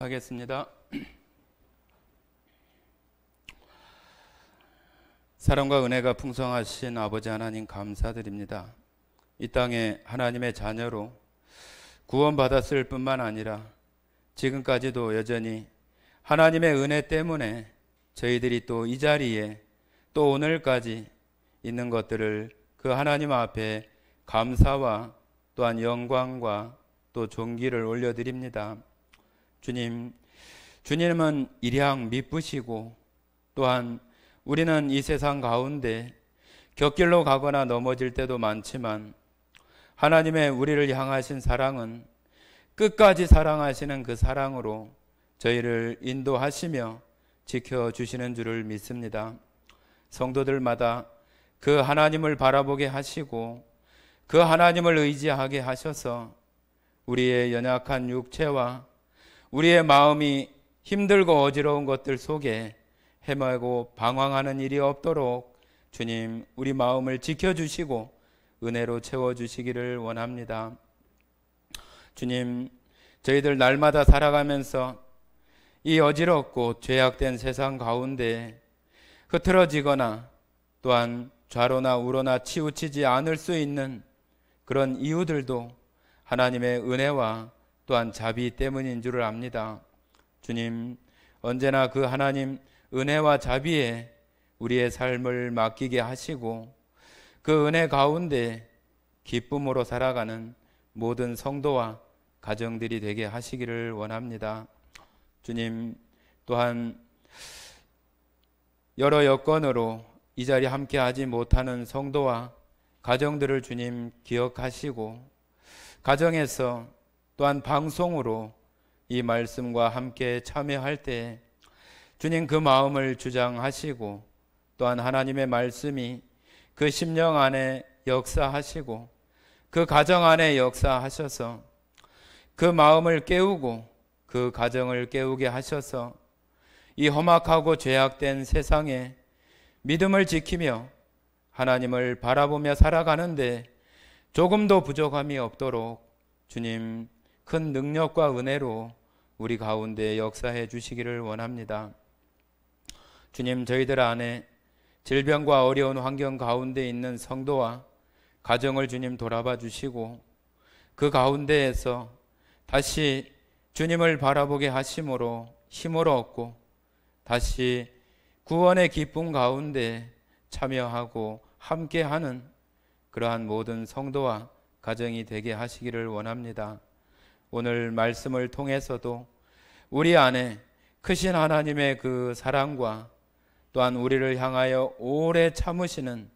하겠습니다. 사랑과 은혜가 풍성하신 아버지 하나님 감사드립니다. 이 땅에 하나님의 자녀로 구원받았을 뿐만 아니라 지금까지도 여전히 하나님의 은혜 때문에 저희들이 또 이 자리에 또 오늘까지 있는 것들을 그 하나님 앞에 감사와 또한 영광과 또 존귀를 올려드립니다. 주님은 일양 미쁘시고 또한 우리는 이 세상 가운데 곁길로 가거나 넘어질 때도 많지만 하나님의 우리를 향하신 사랑은 끝까지 사랑하시는 그 사랑으로 저희를 인도하시며 지켜주시는 줄을 믿습니다. 성도들마다 그 하나님을 바라보게 하시고 그 하나님을 의지하게 하셔서 우리의 연약한 육체와 우리의 마음이 힘들고 어지러운 것들 속에 헤매고 방황하는 일이 없도록 주님 우리 마음을 지켜주시고 은혜로 채워주시기를 원합니다. 주님, 저희들 날마다 살아가면서 이 어지럽고 죄악된 세상 가운데 흐트러지거나 또한 좌로나 우로나 치우치지 않을 수 있는 그런 이유들도 하나님의 은혜와 또한 자비 때문인 줄을 압니다. 주님, 언제나 그 하나님 은혜와 자비에 우리의 삶을 맡기게 하시고 그 은혜 가운데 기쁨으로 살아가는 모든 성도와 가정들이 되게 하시기를 원합니다. 주님, 또한 여러 여건으로 이 자리에 함께하지 못하는 성도와 가정들을 주님 기억하시고 가정에서 또한 방송으로 이 말씀과 함께 참여할 때 주님 그 마음을 주장하시고 또한 하나님의 말씀이 그 심령 안에 역사하시고 그 가정 안에 역사하셔서 그 마음을 깨우고 그 가정을 깨우게 하셔서 이 험악하고 죄악된 세상에 믿음을 지키며 하나님을 바라보며 살아가는데 조금도 부족함이 없도록 주님 큰 능력과 은혜로 우리 가운데 역사해 주시기를 원합니다. 주님, 저희들 안에 질병과 어려운 환경 가운데 있는 성도와 가정을 주님 돌아봐 주시고 그 가운데에서 다시 주님을 바라보게 하심으로 힘을 얻고 다시 구원의 기쁨 가운데 참여하고 함께하는 그러한 모든 성도와 가정이 되게 하시기를 원합니다. 오늘 말씀을 통해서도 우리 안에 크신 하나님의 그 사랑과 또한 우리를 향하여 오래 참으시는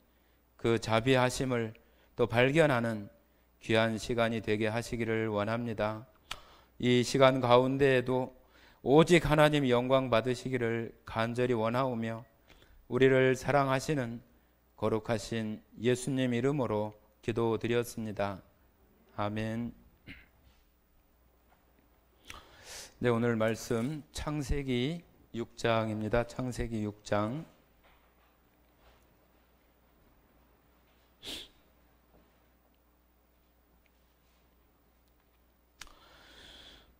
그 자비하심을 또 발견하는 귀한 시간이 되게 하시기를 원합니다. 이 시간 가운데에도 오직 하나님 영광 받으시기를 간절히 원하오며 우리를 사랑하시는 거룩하신 예수님 이름으로 기도드렸습니다. 아멘. 네, 오늘 말씀 창세기 6장입니다. 창세기 6장.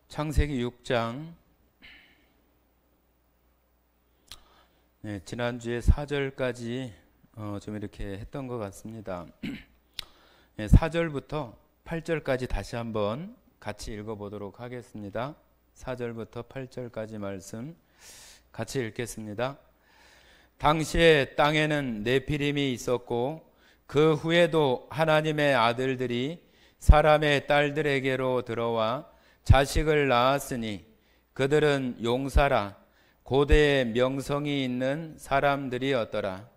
창세기 6장. 네, 지난주에 4절까지 좀 이렇게 했던 것 같습니다. 네, 4절부터 8절까지 다시 한번 같이 읽어보도록 하겠습니다. 4절부터 8절까지 말씀 같이 읽겠습니다. 당시에 땅에는 네피림이 있었고 그 후에도 하나님의 아들들이 사람의 딸들에게로 들어와 자식을 낳았으니 그들은 용사라 고대의 명성이 있는 사람들이었더라.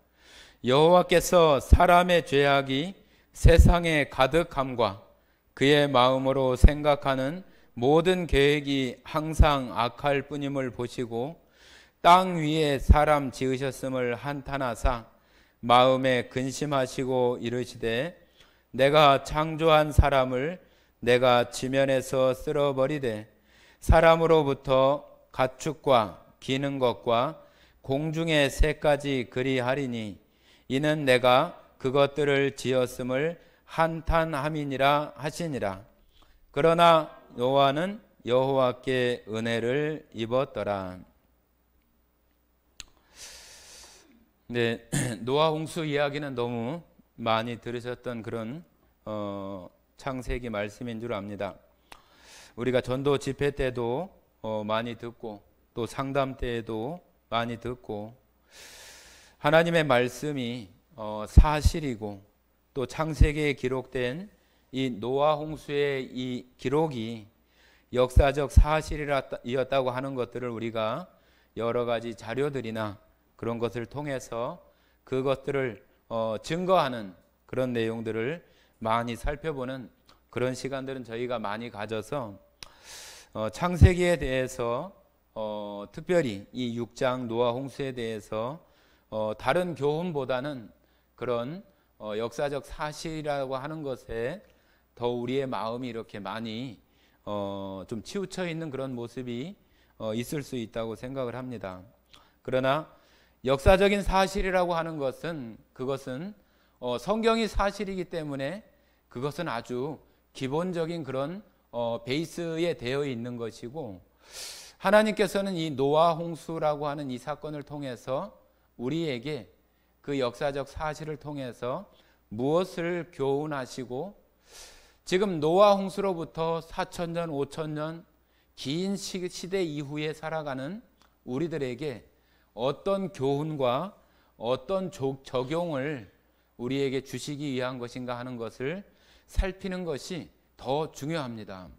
여호와께서 사람의 죄악이 세상에 가득함과 그의 마음으로 생각하는 모든 계획이 항상 악할 뿐임을 보시고 땅 위에 사람 지으셨음을 한탄하사 마음에 근심하시고 이르시되 내가 창조한 사람을 내가 지면에서 쓸어버리되 사람으로부터 가축과 기는 것과 공중의 새까지 그리하리니 이는 내가 그것들을 지었음을 한탄함이니라 하시니라. 그러나 노아는 여호와께 은혜를 입었더라. 네, 노아 홍수 이야기는 너무 많이 들으셨던 그런 창세기 말씀인 줄 압니다. 우리가 전도 집회 때도 많이 듣고 또 상담 때에도 많이 듣고 하나님의 말씀이 사실이고 또 창세기에 기록된 이 노아 홍수의 이 기록이 역사적 사실이었다고 하는 것들을 우리가 여러 가지 자료들이나 그런 것을 통해서 그것들을 증거하는 그런 내용들을 많이 살펴보는 그런 시간들은 저희가 많이 가져서 창세기에 대해서 특별히 이 6장 노아 홍수에 대해서 다른 교훈보다는 그런 역사적 사실이라고 하는 것에 더 우리의 마음이 이렇게 많이 좀 치우쳐 있는 그런 모습이 있을 수 있다고 생각을 합니다. 그러나 역사적인 사실이라고 하는 것은 그것은 성경이 사실이기 때문에 그것은 아주 기본적인 그런 베이스에 되어 있는 것이고 하나님께서는 이 노아 홍수라고 하는 이 사건을 통해서 우리에게 그 역사적 사실을 통해서 무엇을 교훈하시고 지금 노아 홍수로부터 4,000년, 5,000년 긴 시대 이후에 살아가는 우리들에게 어떤 교훈과 어떤 적용을 우리에게 주시기 위한 것인가 하는 것을 살피는 것이 더 중요합니다.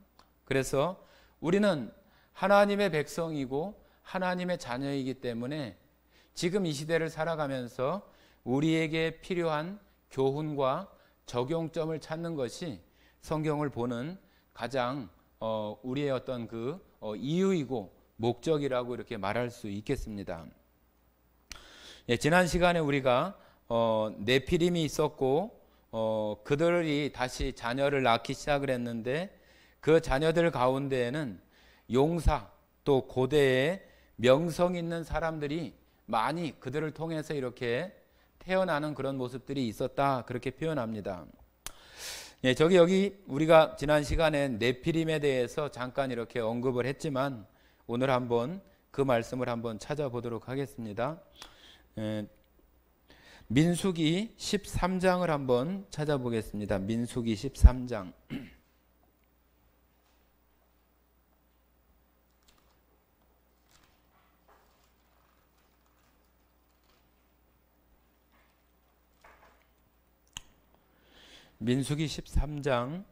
그래서 우리는 하나님의 백성이고 하나님의 자녀이기 때문에 지금 이 시대를 살아가면서 우리에게 필요한 교훈과 적용점을 찾는 것이 성경을 보는 가장 우리의 어떤 그 이유이고 목적이라고 이렇게 말할 수 있겠습니다. 예, 지난 시간에 우리가 네피림이 있었고 그들이 다시 자녀를 낳기 시작을 했는데 그 자녀들 가운데에는 용사 또 고대의 명성 있는 사람들이 많이 그들을 통해서 이렇게 태어나는 그런 모습들이 있었다 그렇게 표현합니다. 예, 여기 우리가 지난 시간에 네피림에 대해서 잠깐 이렇게 언급을 했지만 오늘 한번 그 말씀을 한번 찾아보도록 하겠습니다. 민수기 13장을 한번 찾아보겠습니다. 민수기 13장. 민수기 13장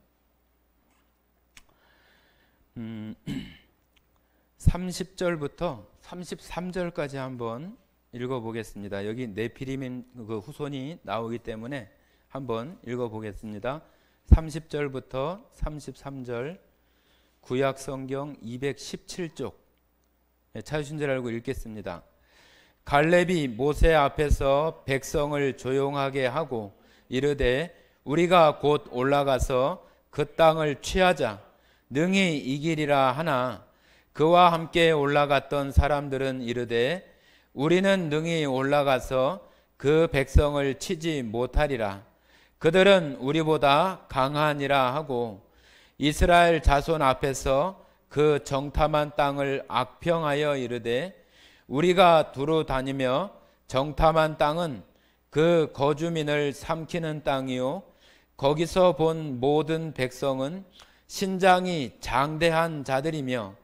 30절부터 33절까지 한번 읽어보겠습니다. 여기 네피림 그 후손이 나오기 때문에 한번 읽어보겠습니다. 30절부터 33절 구약성경 217쪽 찾으신 줄 알고 읽겠습니다. 갈렙이 모세 앞에서 백성을 조용하게 하고 이르되 우리가 곧 올라가서 그 땅을 취하자 능히 이기리라 하나 그와 함께 올라갔던 사람들은 이르되 우리는 능히 올라가서 그 백성을 치지 못하리라. 그들은 우리보다 강하니라 하고 이스라엘 자손 앞에서 그 정탐한 땅을 악평하여 이르되 우리가 두루 다니며 정탐한 땅은 그 거주민을 삼키는 땅이요 거기서 본 모든 백성은 신장이 장대한 자들이며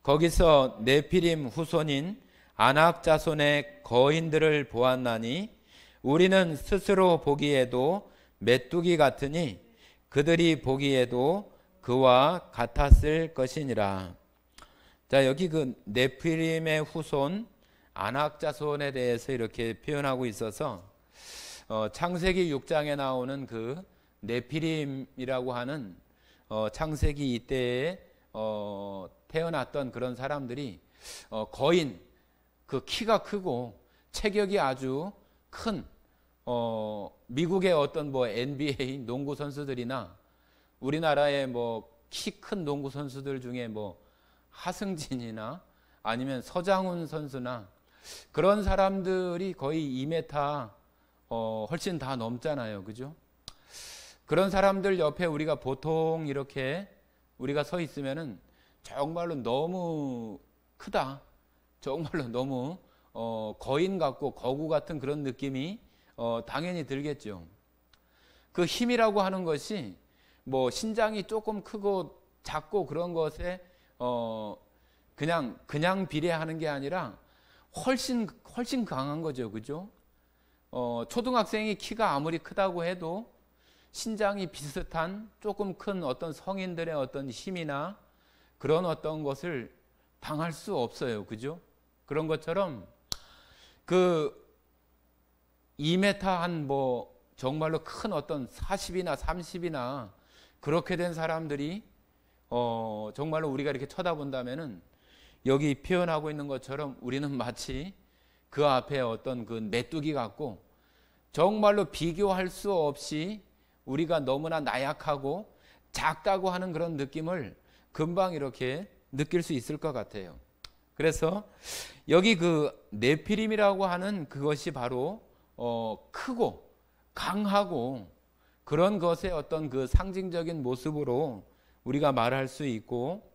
거기서 네피림 후손인 아낙 자손의 거인들을 보았나니 우리는 스스로 보기에도 메뚜기 같으니 그들이 보기에도 그와 같았을 것이니라. 자, 여기 그 네피림의 후손 아낙 자손에 대해서 이렇게 표현하고 있어서 창세기 6장에 나오는 그 네피림이라고 하는 창세기 이때에 태어났던 그런 사람들이 거인 그 키가 크고 체격이 아주 큰 미국의 어떤 뭐 NBA 농구 선수들이나 우리나라의 뭐 키 큰 농구 선수들 중에 뭐 하승진이나 아니면 서장훈 선수나 그런 사람들이 거의 2m 훨씬 다 넘잖아요. 그죠? 그런 사람들 옆에 우리가 보통 이렇게 우리가 서 있으면은 정말로 너무 크다. 정말로 너무 거인 같고 거구 같은 그런 느낌이 당연히 들겠죠. 그 힘이라고 하는 것이 뭐 신장이 조금 크고 작고 그런 것에 그냥 비례하는 게 아니라 훨씬 강한 거죠. 그죠? 초등학생이 키가 아무리 크다고 해도 신장이 비슷한 조금 큰 어떤 성인들의 어떤 힘이나 그런 어떤 것을 당할 수 없어요. 그죠? 그런 것처럼 그 2m 한 뭐 정말로 큰 어떤 40이나 30이나 그렇게 된 사람들이 정말로 우리가 이렇게 쳐다본다면은 여기 표현하고 있는 것처럼 우리는 마치 그 앞에 어떤 그 메뚜기 같고 정말로 비교할 수 없이 우리가 너무나 나약하고 작다고 하는 그런 느낌을 금방 이렇게 느낄 수 있을 것 같아요. 그래서 여기 그 네피림이라고 하는 그것이 바로 크고 강하고 그런 것의 어떤 그 상징적인 모습으로 우리가 말할 수 있고,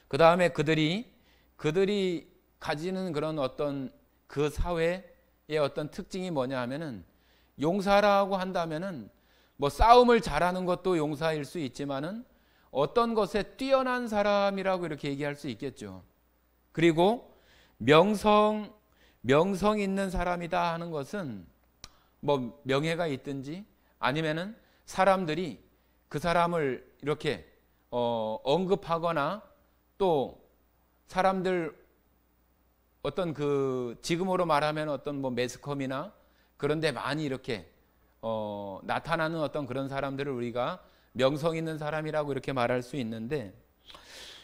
그 다음에 그들이 가지는 그런 어떤 그 사회의 어떤 특징이 뭐냐 하면은, 용사라고 한다면은 뭐 싸움을 잘하는 것도 용사일 수 있지만은 어떤 것에 뛰어난 사람이라고 이렇게 얘기할 수 있겠죠. 그리고 명성 있는 사람이다 하는 것은 뭐 명예가 있든지 아니면은 사람들이 그 사람을 이렇게 언급하거나 또 사람들 어떤 그 지금으로 말하면 어떤 뭐 매스컴이나 그런 데 많이 이렇게 나타나는 어떤 그런 사람들을 우리가 명성 있는 사람이라고 이렇게 말할 수 있는데,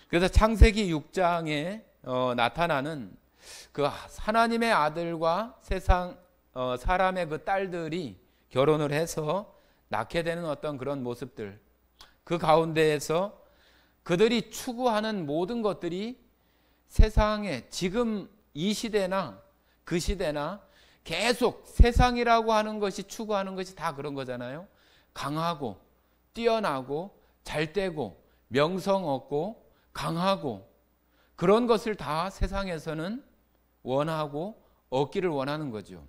그래서 창세기 6장에 나타나는 그 하나님의 아들과 세상 사람의 그 딸들이 결혼을 해서 낳게 되는 어떤 그런 모습들, 그 가운데에서 그들이 추구하는 모든 것들이 세상에 지금 이 시대나 그 시대나 계속 세상이라고 하는 것이 추구하는 것이 다 그런 거잖아요. 강하고 뛰어나고 잘되고 명성 얻고 강하고 그런 것을 다 세상에서는 원하고 얻기를 원하는 거죠.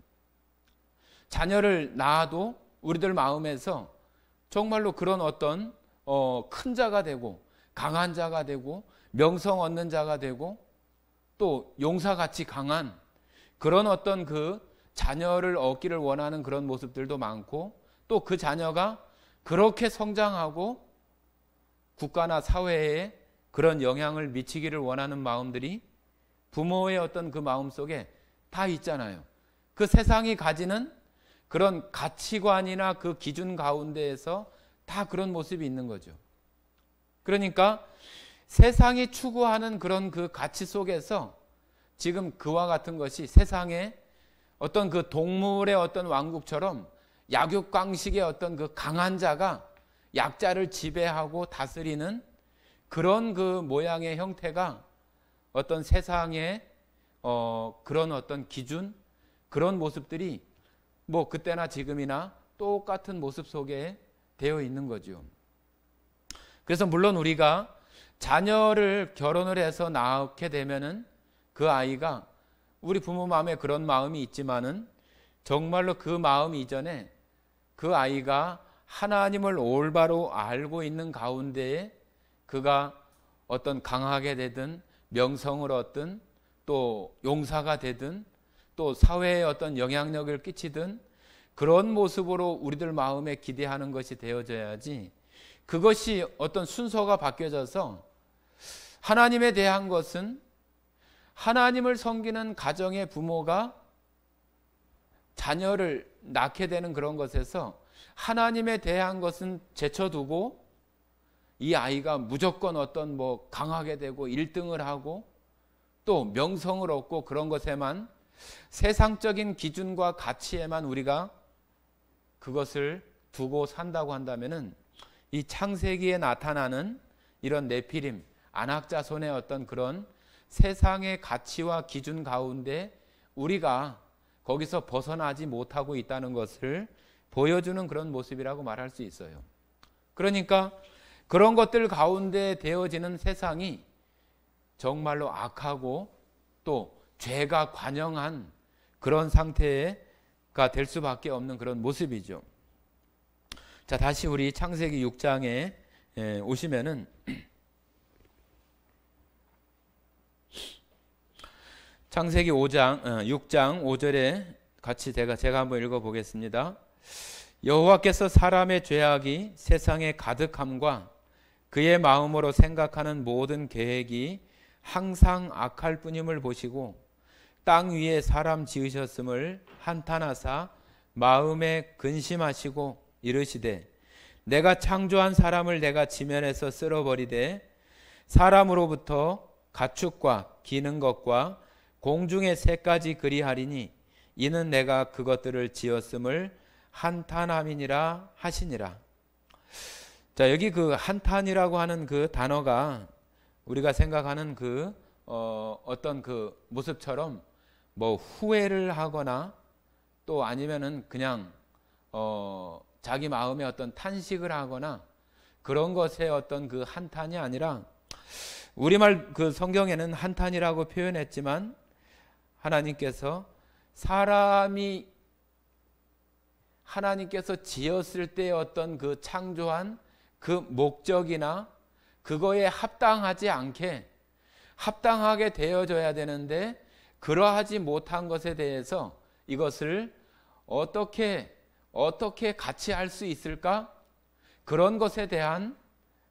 자녀를 낳아도 우리들 마음에서 정말로 그런 어떤 큰 자가 되고 강한 자가 되고 명성 얻는 자가 되고 또 용사같이 강한 그런 어떤 그 자녀를 얻기를 원하는 그런 모습들도 많고, 또 그 자녀가 그렇게 성장하고 국가나 사회에 그런 영향을 미치기를 원하는 마음들이 부모의 어떤 그 마음 속에 다 있잖아요. 그 세상이 가지는 그런 가치관이나 그 기준 가운데에서 다 그런 모습이 있는 거죠. 그러니까 세상이 추구하는 그런 그 가치 속에서 지금 그와 같은 것이 세상에 어떤 그 동물의 어떤 왕국처럼 약육강식의 어떤 그 강한 자가 약자를 지배하고 다스리는 그런 그 모양의 형태가 어떤 세상의 그런 어떤 기준, 그런 모습들이 뭐 그때나 지금이나 똑같은 모습 속에 되어 있는 거죠. 그래서 물론 우리가 자녀를 결혼을 해서 낳게 되면은 그 아이가 우리 부모 마음에 그런 마음이 있지만은 정말로 그 마음 이전에 그 아이가 하나님을 올바로 알고 있는 가운데에 그가 어떤 강하게 되든 명성을 얻든 또 용사가 되든 또 사회에 어떤 영향력을 끼치든 그런 모습으로 우리들 마음에 기대하는 것이 되어져야지, 그것이 어떤 순서가 바뀌어져서 하나님에 대한 것은 하나님을 섬기는 가정의 부모가 자녀를 낳게 되는 그런 것에서 하나님에 대한 것은 제쳐두고 이 아이가 무조건 어떤 뭐 강하게 되고 1등을 하고 또 명성을 얻고 그런 것에만, 세상적인 기준과 가치에만 우리가 그것을 두고 산다고 한다면은 이 창세기에 나타나는 이런 네피림, 안악자손의 어떤 그런 세상의 가치와 기준 가운데 우리가 거기서 벗어나지 못하고 있다는 것을 보여주는 그런 모습이라고 말할 수 있어요. 그러니까 그런 것들 가운데 되어지는 세상이 정말로 악하고 또 죄가 관영한 그런 상태가 될 수밖에 없는 그런 모습이죠. 자, 다시 우리 창세기 6장에 오시면은 창세기 6장 5절에 같이 제가 한번 읽어보겠습니다. 여호와께서 사람의 죄악이 세상에 가득함과 그의 마음으로 생각하는 모든 계획이 항상 악할 뿐임을 보시고 땅 위에 사람 지으셨음을 한탄하사 마음에 근심하시고 이르시되 내가 창조한 사람을 내가 지면에서 쓸어버리되 사람으로부터 가축과 기는 것과 공중의 새까지 그리하리니 이는 내가 그것들을 지었음을 한탄함이니라 하시니라. 자, 여기 그 한탄이라고 하는 그 단어가 우리가 생각하는 그 어떤 그 모습처럼 뭐 후회를 하거나 또 아니면은 그냥 자기 마음에 어떤 탄식을 하거나 그런 것의 어떤 그 한탄이 아니라 우리말 그 성경에는 한탄이라고 표현했지만 하나님께서 사람이 하나님께서 지었을 때의 어떤 그 창조한 그 목적이나 그거에 합당하지 않게 합당하게 되어져야 되는데 그러하지 못한 것에 대해서 이것을 어떻게 같이 할 수 있을까? 그런 것에 대한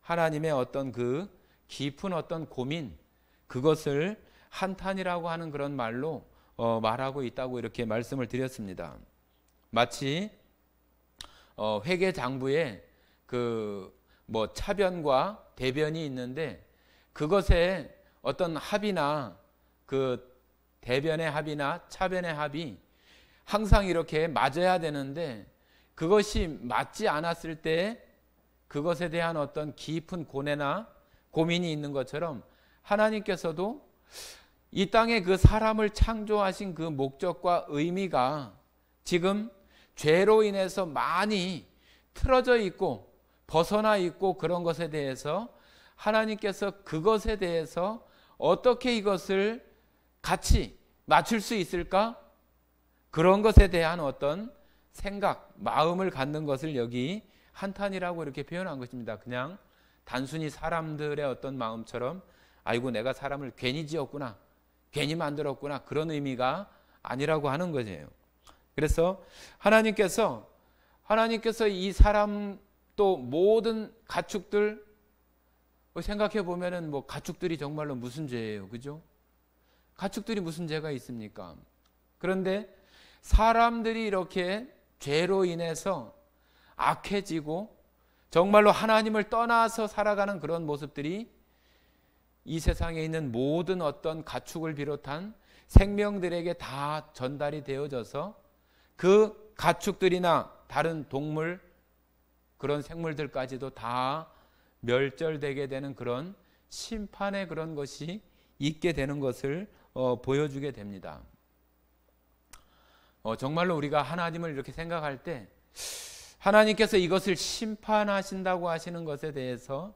하나님의 어떤 그 깊은 어떤 고민, 그것을 한탄이라고 하는 그런 말로 말하고 있다고 이렇게 말씀을 드렸습니다. 마치 회계장부에 그 뭐 차변과 대변이 있는데 그것에 어떤 합이나 그 대변의 합이나 차변의 합이 항상 이렇게 맞아야 되는데 그것이 맞지 않았을 때 그것에 대한 어떤 깊은 고뇌나 고민이 있는 것처럼 하나님께서도 이 땅에 그 사람을 창조하신 그 목적과 의미가 지금 죄로 인해서 많이 틀어져 있고 벗어나 있고 그런 것에 대해서 하나님께서 그것에 대해서 어떻게 이것을 같이 맞출 수 있을까? 그런 것에 대한 어떤 생각, 마음을 갖는 것을 여기 한탄이라고 이렇게 표현한 것입니다. 그냥 단순히 사람들의 어떤 마음처럼 아이고 내가 사람을 괜히 지었구나, 괜히 만들었구나 그런 의미가 아니라고 하는 거예요. 그래서 하나님께서 이 사람 또 모든 가축들 생각해 보면은 뭐 가축들이 정말로 무슨 죄예요, 그죠? 가축들이 무슨 죄가 있습니까? 그런데 사람들이 이렇게 죄로 인해서 악해지고 정말로 하나님을 떠나서 살아가는 그런 모습들이 이 세상에 있는 모든 어떤 가축을 비롯한 생명들에게 다 전달이 되어져서 그 가축들이나 다른 동물 그런 생물들까지도 다 멸절되게 되는 그런 심판의 그런 것이 있게 되는 것을 보여주게 됩니다. 정말로 우리가 하나님을 이렇게 생각할 때 하나님께서 이것을 심판하신다고 하시는 것에 대해서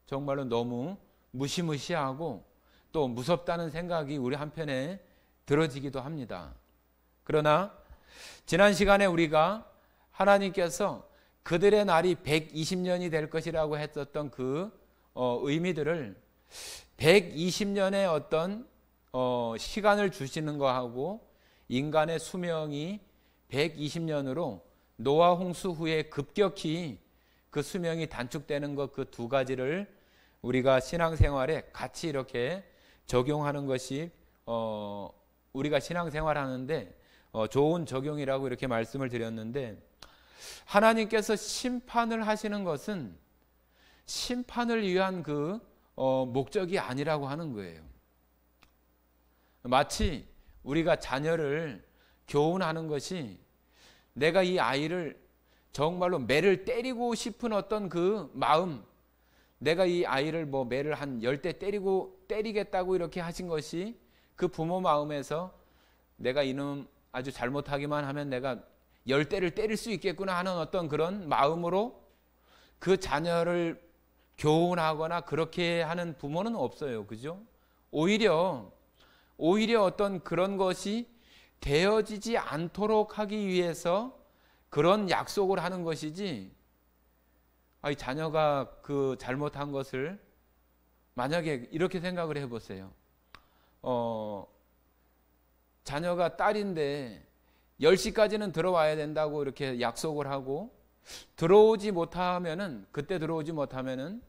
정말로 너무 무시무시하고 또 무섭다는 생각이 우리 한편에 들어지기도 합니다. 그러나 지난 시간에 우리가 하나님께서 그들의 날이 120년이 될 것이라고 했었던 그 의미들을 120년의 어떤 시간을 주시는 거하고 인간의 수명이 120년으로 노아 홍수 후에 급격히 그 수명이 단축되는 것 그 두 가지를 우리가 신앙생활에 같이 이렇게 적용하는 것이 우리가 신앙생활하는데 좋은 적용이라고 이렇게 말씀을 드렸는데 하나님께서 심판을 하시는 것은 심판을 위한 그 목적이 아니라고 하는 거예요. 마치 우리가 자녀를 교훈하는 것이 내가 이 아이를 정말로 매를 때리고 싶은 어떤 그 마음, 내가 이 아이를 뭐 매를 한 10대 때리겠다고 이렇게 하신 것이 그 부모 마음에서 내가 이놈 아주 잘못하기만 하면 내가 10대를 때릴 수 있겠구나 하는 어떤 그런 마음으로 그 자녀를 교훈하거나 그렇게 하는 부모는 없어요. 그죠? 오히려 어떤 그런 것이 되어지지 않도록 하기 위해서 그런 약속을 하는 것이지, 아니, 자녀가 그 잘못한 것을 만약에 이렇게 생각을 해보세요. 자녀가 딸인데 10시까지는 들어와야 된다고 이렇게 약속을 하고 그때 들어오지 못하면은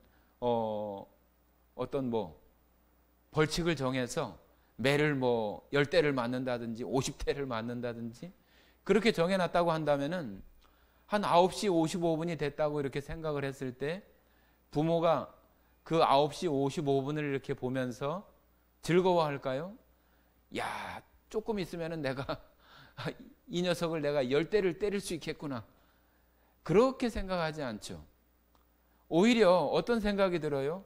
어떤 벌칙을 정해서 매를 10대를 맞는다든지 50대를 맞는다든지 그렇게 정해놨다고 한다면은 한 9시 55분이 됐다고 이렇게 생각을 했을 때 부모가 그 9시 55분을 이렇게 보면서 즐거워할까요? 야, 조금 있으면은 내가 이 녀석을 내가 10대를 때릴 수 있겠구나. 그렇게 생각하지 않죠. 오히려 어떤 생각이 들어요?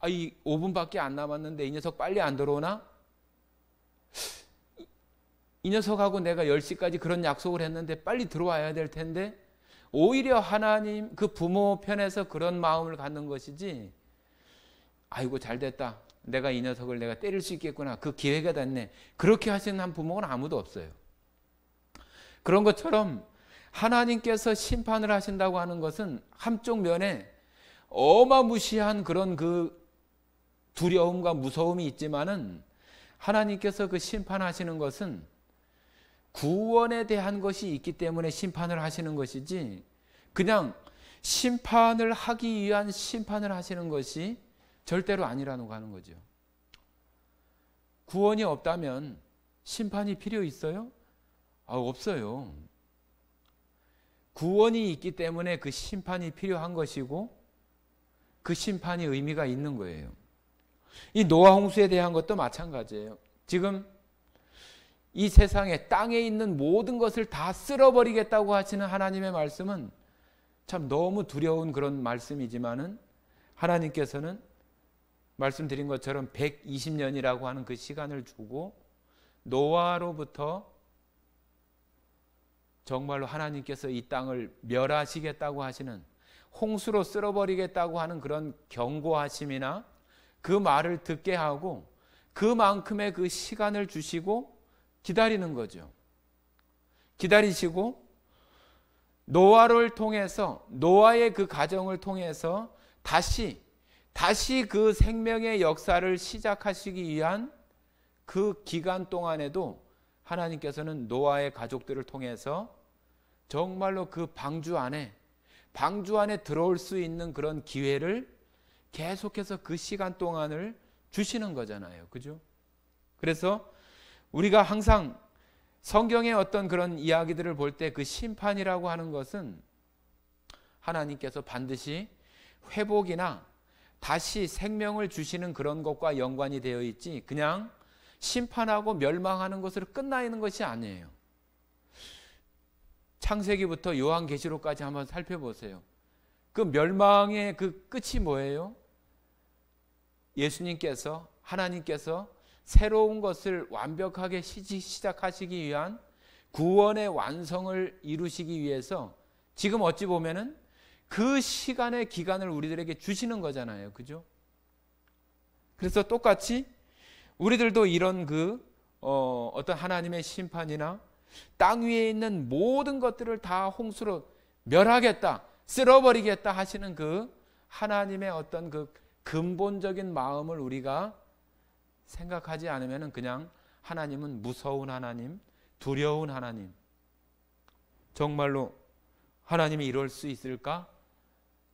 이 5분밖에 안 남았는데 이 녀석 빨리 안 들어오나? 이 녀석하고 내가 10시까지 그런 약속을 했는데 빨리 들어와야 될 텐데, 오히려 하나님 그 부모 편에서 그런 마음을 갖는 것이지, 아이고 잘 됐다, 내가 이 녀석을 내가 때릴 수 있겠구나, 그 기회가 됐네, 그렇게 하시는 한 부모는 아무도 없어요. 그런 것처럼 하나님께서 심판을 하신다고 하는 것은 한쪽 면에 어마무시한 그런 그 두려움과 무서움이 있지만은, 하나님께서 그 심판하시는 것은 구원에 대한 것이 있기 때문에 심판을 하시는 것이지, 그냥 심판을 하기 위한 심판을 하시는 것이 절대로 아니라고 하는 거죠. 구원이 없다면 심판이 필요 있어요? 없어요. 구원이 있기 때문에 그 심판이 필요한 것이고, 그 심판이 의미가 있는 거예요. 이 노아 홍수에 대한 것도 마찬가지예요. 지금 이 세상에 땅에 있는 모든 것을 다 쓸어버리겠다고 하시는 하나님의 말씀은 참 너무 두려운 그런 말씀이지만은, 하나님께서는 말씀드린 것처럼 120년이라고 하는 그 시간을 주고 노아로부터 정말로 하나님께서 이 땅을 멸하시겠다고 하시는, 홍수로 쓸어버리겠다고 하는 그런 경고하심이나 그 말을 듣게 하고 그만큼의 그 시간을 주시고 기다리는 거죠. 기다리시고 노아를 통해서, 노아의 그 가정을 통해서 다시 그 생명의 역사를 시작하시기 위한 그 기간 동안에도 하나님께서는 노아의 가족들을 통해서 정말로 그 방주 안에 들어올 수 있는 그런 기회를 계속해서 그 시간 동안을 주시는 거잖아요. 그죠? 그래서 우리가 항상 성경의 어떤 그런 이야기들을 볼 때 그 심판이라고 하는 것은 하나님께서 반드시 회복이나 다시 생명을 주시는 그런 것과 연관이 되어 있지, 그냥 심판하고 멸망하는 것으로 끝나 있는 것이 아니에요. 창세기부터 요한계시록까지 한번 살펴보세요. 그 멸망의 그 끝이 뭐예요? 예수님께서, 하나님께서 새로운 것을 완벽하게 시작하시기 위한 구원의 완성을 이루시기 위해서 지금 어찌 보면은 그 시간의 기간을 우리들에게 주시는 거잖아요. 그죠? 그래서 똑같이 우리들도 이런 어떤 하나님의 심판이나 땅 위에 있는 모든 것들을 다 홍수로 멸하겠다, 쓸어버리겠다 하시는 그 하나님의 어떤 그 근본적인 마음을 우리가 생각하지 않으면 그냥 하나님은 무서운 하나님, 두려운 하나님, 정말로 하나님이 이럴 수 있을까?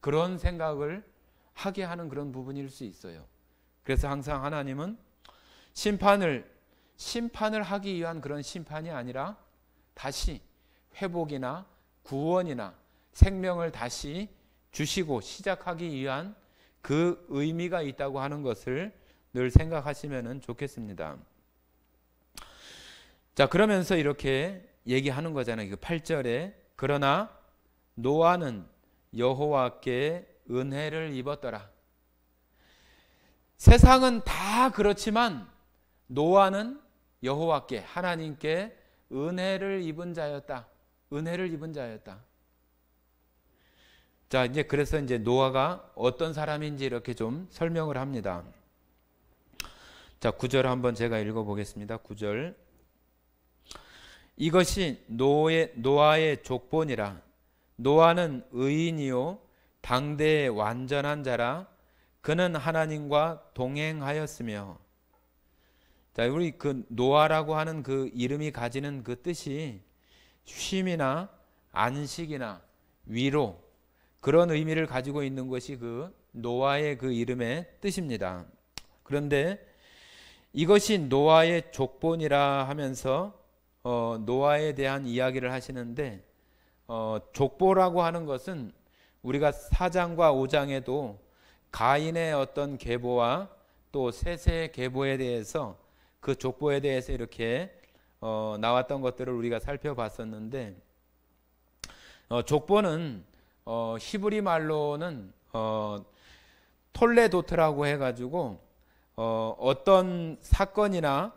그런 생각을 하게 하는 그런 부분일 수 있어요. 그래서 항상 하나님은 심판을 하기 위한 그런 심판이 아니라 다시 회복이나 구원이나 생명을 다시 주시고 시작하기 위한 그 의미가 있다고 하는 것을 늘 생각하시면 좋겠습니다. 자, 그러면서 이렇게 얘기하는 거잖아요. 그 8절에 그러나 노아는 여호와께 은혜를 입었더라. 세상은 다 그렇지만 노아는 여호와께, 하나님께 은혜를 입은 자였다. 은혜를 입은 자였다. 자, 이제 그래서 이제 노아가 어떤 사람인지 이렇게 좀 설명을 합니다. 자, 9절 한번 제가 읽어 보겠습니다. 9절. 이것이 노아의 족본이라. 노아는 의인이요 당대의 완전한 자라. 그는 하나님과 동행하였으며. 자, 우리 그 노아라고 하는 그 이름이 가지는 그 뜻이 쉼이나 안식이나 위로, 그런 의미를 가지고 있는 것이 그 노아의 그 이름의 뜻입니다. 그런데 이것이 노아의 족본이라 하면서 노아에 대한 이야기를 하시는데, 족보라고 하는 것은 우리가 4장과 5장에도 가인의 어떤 계보와 또 셋의 계보에 대해서, 그 족보에 대해서 이렇게 나왔던 것들을 우리가 살펴봤었는데, 족보는 히브리 말로는 톨레도트라고 해가지고 어떤 사건이나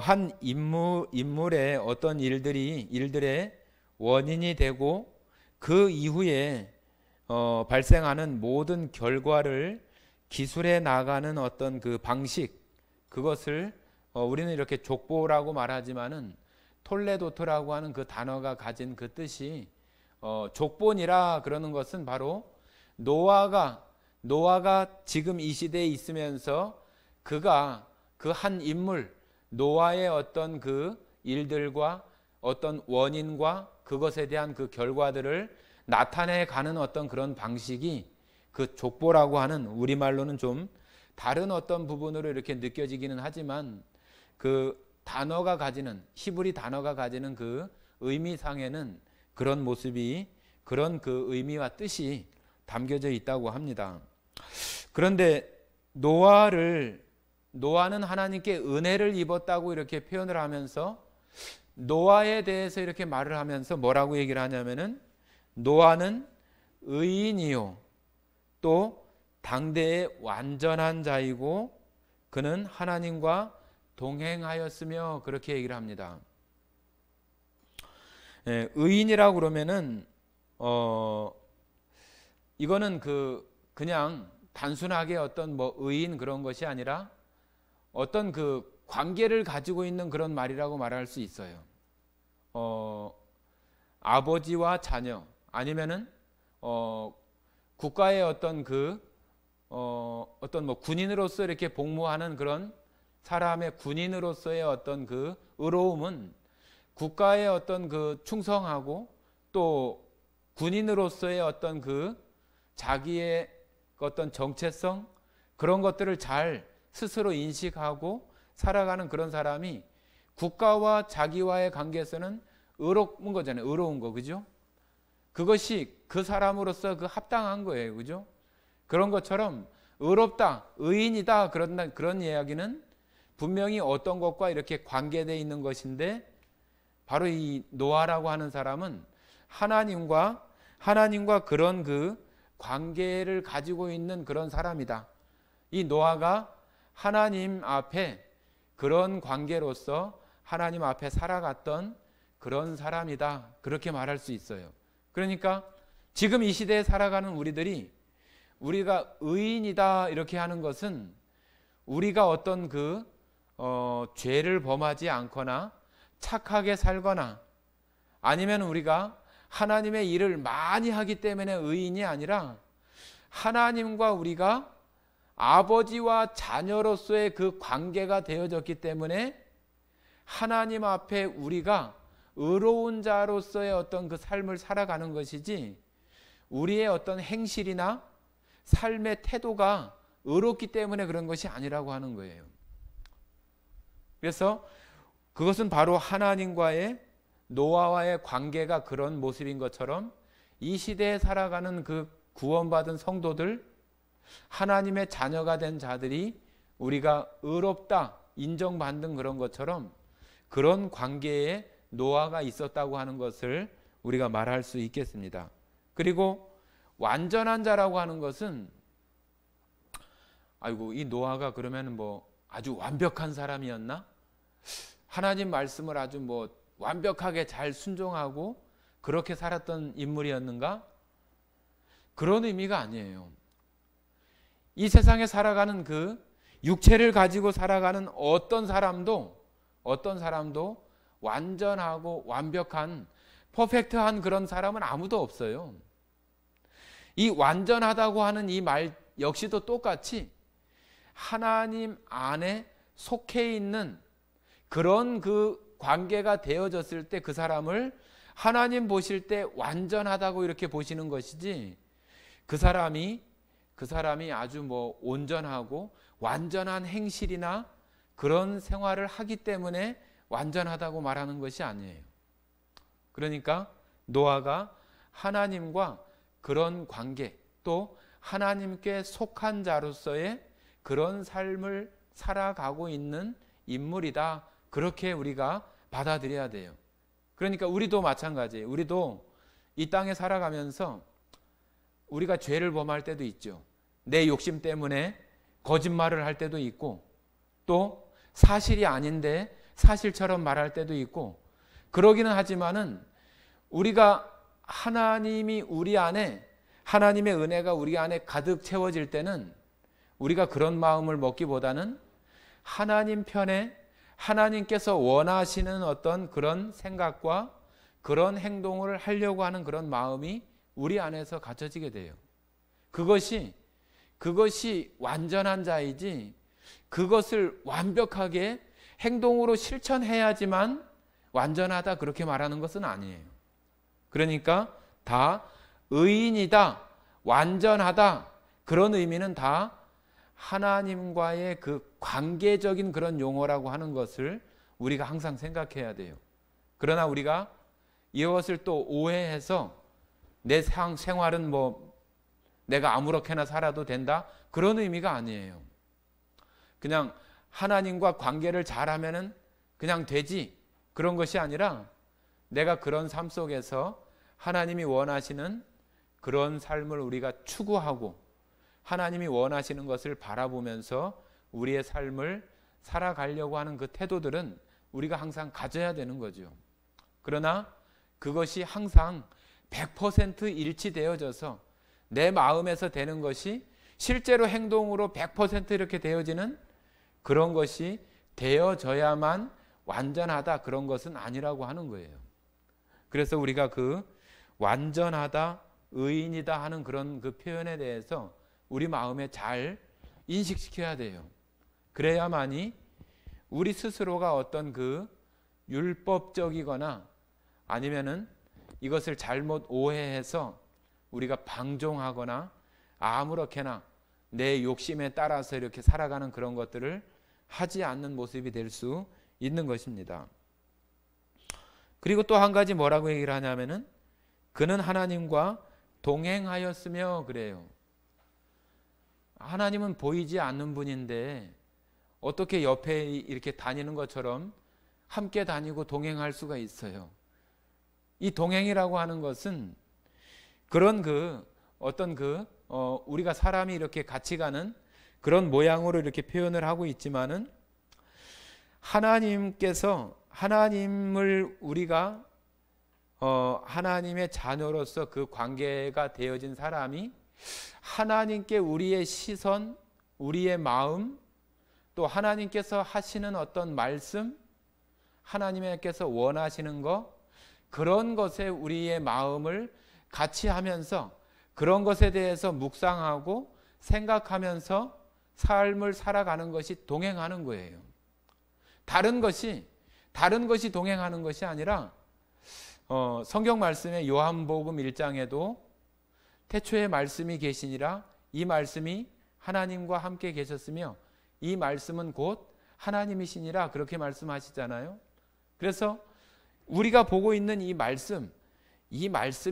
한 인물의 어떤 일들의 원인이 되고 그 이후에 발생하는 모든 결과를 기술해 나가는 어떤 그 방식, 그것을 우리는 이렇게 족보라고 말하지만은 톨레도트라고 하는 그 단어가 가진 그 뜻이 족본이라 그러는 것은 바로 노아가 지금 이 시대에 있으면서 그가 그 한 인물, 노아의 어떤 그 일들과 어떤 원인과 그것에 대한 그 결과들을 나타내 가는 어떤 그런 방식이 그 족보라고 하는, 우리말로는 좀 다른 어떤 부분으로 이렇게 느껴지기는 하지만 그 단어가 가지는, 히브리 단어가 가지는 그 의미상에는 그런 모습이, 그런 그 의미와 뜻이 담겨져 있다고 합니다. 그런데 노아는 하나님께 은혜를 입었다고 이렇게 표현을 하면서, 노아에 대해서 이렇게 말을 하면서 뭐라고 얘기를 하냐면은, 노아는 의인이요 또 당대의 완전한 자이고 그는 하나님과 동행하였으며, 그렇게 얘기를 합니다. 의인이라고 그러면은 이거는 그냥 단순하게 어떤 뭐 의인 그런 것이 아니라 어떤 그 관계를 가지고 있는 그런 말이라고 말할 수 있어요. 아버지와 자녀, 아니면은 국가의 어떤 어떤 뭐 군인으로서 이렇게 복무하는 그런 사람의 군인으로서의 어떤 그 의로움은 국가의 어떤 그 충성하고 또 군인으로서의 어떤 그 자기의 어떤 정체성, 그런 것들을 잘 스스로 인식하고 살아가는 그런 사람이 국가와 자기와의 관계에서는 의로운 거잖아요. 의로운 거, 그죠? 그것이 그 사람으로서 그 합당한 거예요, 그죠? 그런 것처럼 의롭다, 의인이다, 그런 이야기는 분명히 어떤 것과 이렇게 관계되어 있는 것인데, 바로 이 노아라고 하는 사람은 하나님과 그런 그 관계를 가지고 있는 그런 사람이다. 이 노아가 하나님 앞에 그런 관계로서 하나님 앞에 살아갔던 그런 사람이다, 그렇게 말할 수 있어요. 그러니까 지금 이 시대에 살아가는 우리가 의인이다 이렇게 하는 것은, 우리가 어떤 죄를 범하지 않거나 착하게 살거나, 아니면 우리가 하나님의 일을 많이 하기 때문에 의인이 아니라, 하나님과 우리가 아버지와 자녀로서의 그 관계가 되어졌기 때문에 하나님 앞에 우리가 의로운 자로서의 어떤 그 삶을 살아가는 것이지, 우리의 어떤 행실이나 삶의 태도가 의롭기 때문에 그런 것이 아니라고 하는 거예요. 그래서 그것은 바로 하나님과의, 노아와의 관계가 그런 모습인 것처럼, 이 시대에 살아가는 그 구원받은 성도들, 하나님의 자녀가 된 자들이 우리가 의롭다 인정받는 그런 것처럼, 그런 관계에 노아가 있었다고 하는 것을 우리가 말할 수 있겠습니다. 그리고 완전한 자라고 하는 것은, 아이고 이 노아가 그러면 뭐 아주 완벽한 사람이었나? 하나님 말씀을 아주 뭐 완벽하게 잘 순종하고 그렇게 살았던 인물이었는가? 그런 의미가 아니에요. 이 세상에 살아가는 그 육체를 가지고 살아가는 어떤 사람도 완전하고 완벽한 퍼펙트한 그런 사람은 아무도 없어요. 이 완전하다고 하는 이 말 역시도 똑같이 하나님 안에 속해 있는 그런 그 관계가 되어졌을 때 그 사람을 하나님 보실 때 완전하다고 이렇게 보시는 것이지, 그 사람이 아주 뭐 온전하고 완전한 행실이나 그런 생활을 하기 때문에 완전하다고 말하는 것이 아니에요. 그러니까 노아가 하나님과 그런 관계, 또 하나님께 속한 자로서의 그런 삶을 살아가고 있는 인물이다, 그렇게 우리가 받아들여야 돼요. 그러니까 우리도 마찬가지예요. 우리도 이 땅에 살아가면서 우리가 죄를 범할 때도 있죠. 내 욕심 때문에 거짓말을 할 때도 있고, 또 사실이 아닌데 사실처럼 말할 때도 있고, 그러기는 하지만은 우리가 하나님이 우리 안에, 하나님의 은혜가 우리 안에 가득 채워질 때는 우리가 그런 마음을 먹기보다는 하나님 편에 하나님께서 원하시는 어떤 그런 생각과 그런 행동을 하려고 하는 그런 마음이 우리 안에서 갖춰지게 돼요. 그것이 완전한 자이지, 그것을 완벽하게 행동으로 실천해야지만 완전하다 그렇게 말하는 것은 아니에요. 그러니까 다 의인이다, 완전하다, 그런 의미는 다 하나님과의 그 관계적인 그런 용어라고 하는 것을 우리가 항상 생각해야 돼요. 그러나 우리가 이것을 또 오해해서 내 생활은 뭐 내가 아무렇게나 살아도 된다, 그런 의미가 아니에요. 그냥 하나님과 관계를 잘하면은 그냥 되지, 그런 것이 아니라 내가 그런 삶 속에서 하나님이 원하시는 그런 삶을 우리가 추구하고 하나님이 원하시는 것을 바라보면서 우리의 삶을 살아가려고 하는 그 태도들은 우리가 항상 가져야 되는 거죠. 그러나 그것이 항상 100% 일치되어져서 내 마음에서 되는 것이 실제로 행동으로 100% 이렇게 되어지는 그런 것이 되어져야만 완전하다, 그런 것은 아니라고 하는 거예요. 그래서 우리가 그 완전하다, 의인이다 하는 그런 그 표현에 대해서 우리 마음에 잘 인식시켜야 돼요. 그래야만이 우리 스스로가 어떤 그 율법적이거나 아니면은 이것을 잘못 오해해서 우리가 방종하거나 아무렇게나 내 욕심에 따라서 이렇게 살아가는 그런 것들을 하지 않는 모습이 될 수 있는 것입니다. 그리고 또 한 가지 뭐라고 얘기를 하냐면은 그는 하나님과 동행하였으며 그래요. 하나님은 보이지 않는 분인데 어떻게 옆에 이렇게 다니는 것처럼 함께 다니고 동행할 수가 있어요. 이 동행이라고 하는 것은 그런 우리가 사람이 이렇게 같이 가는 그런 모양으로 이렇게 표현을 하고 있지만은 하나님을 우리가 하나님의 자녀로서 그 관계가 되어진 사람이 하나님께 우리의 시선, 우리의 마음, 또 하나님께서 하시는 어떤 말씀, 하나님께서 원하시는 것, 그런 것에 우리의 마음을 같이 하면서 그런 것에 대해서 묵상하고 생각하면서 삶을 살아가는 것이 동행하는 거예요. 다른 것이 동행하는 것이 아니라 성경 말씀에 요한복음 1장에도 태초에 말씀이 계시니라, 이 말씀이 하나님과 함께 계셨으며 이 말씀은 곧 하나님이시니라, 그렇게 말씀하시잖아요. 그래서 우리가 보고 있는 이 말씀이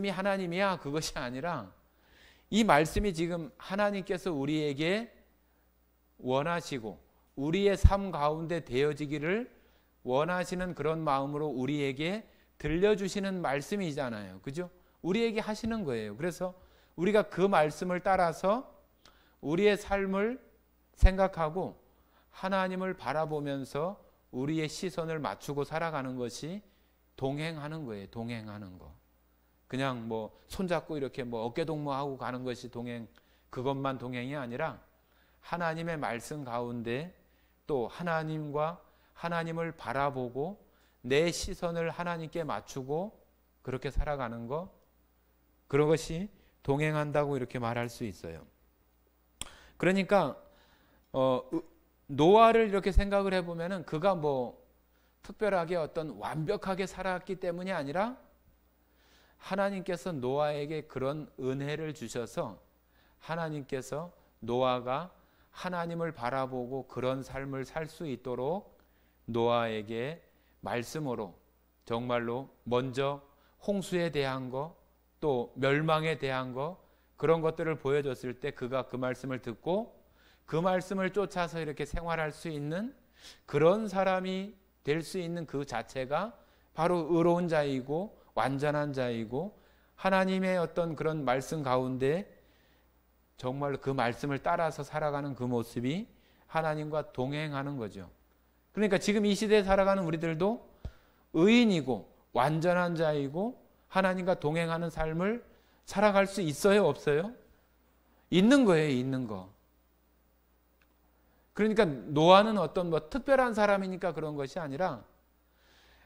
하나님이야, 그것이 아니라 이 말씀이 지금 하나님께서 우리에게 원하시고 우리의 삶 가운데 되어지기를 원하시는 그런 마음으로 우리에게 들려주시는 말씀이잖아요. 그죠? 우리에게 하시는 거예요. 그래서 우리가 그 말씀을 따라서 우리의 삶을 생각하고 하나님을 바라보면서 우리의 시선을 맞추고 살아가는 것이 동행하는 거예요. 동행하는 거. 그냥 뭐 손잡고 이렇게 뭐 어깨동무하고 가는 것이 동행, 그것만 동행이 아니라 하나님의 말씀 가운데 또 하나님과 하나님을 바라보고 내 시선을 하나님께 맞추고 그렇게 살아가는 것, 그런 것이 동행한다고 이렇게 말할 수 있어요. 그러니까 노아를 이렇게 생각을 해보면은 그가 뭐 특별하게 어떤 완벽하게 살았기 때문이 아니라 하나님께서 노아에게 그런 은혜를 주셔서 하나님께서 노아가 하나님을 바라보고 그런 삶을 살 수 있도록 노아에게 말씀으로 정말로 먼저 홍수에 대한 거, 또 멸망에 대한 거, 그런 것들을 보여줬을 때 그가 그 말씀을 듣고 그 말씀을 쫓아서 이렇게 생활할 수 있는 그런 사람이 될 수 있는 그 자체가 바로 의로운 자이고 완전한 자이고 하나님의 어떤 그런 말씀 가운데 정말 그 말씀을 따라서 살아가는 그 모습이 하나님과 동행하는 거죠. 그러니까 지금 이 시대에 살아가는 우리들도 의인이고 완전한 자이고 하나님과 동행하는 삶을 살아갈 수 있어요, 없어요? 있는 거예요, 있는 거. 그러니까 노아는 어떤 뭐 특별한 사람이니까 그런 것이 아니라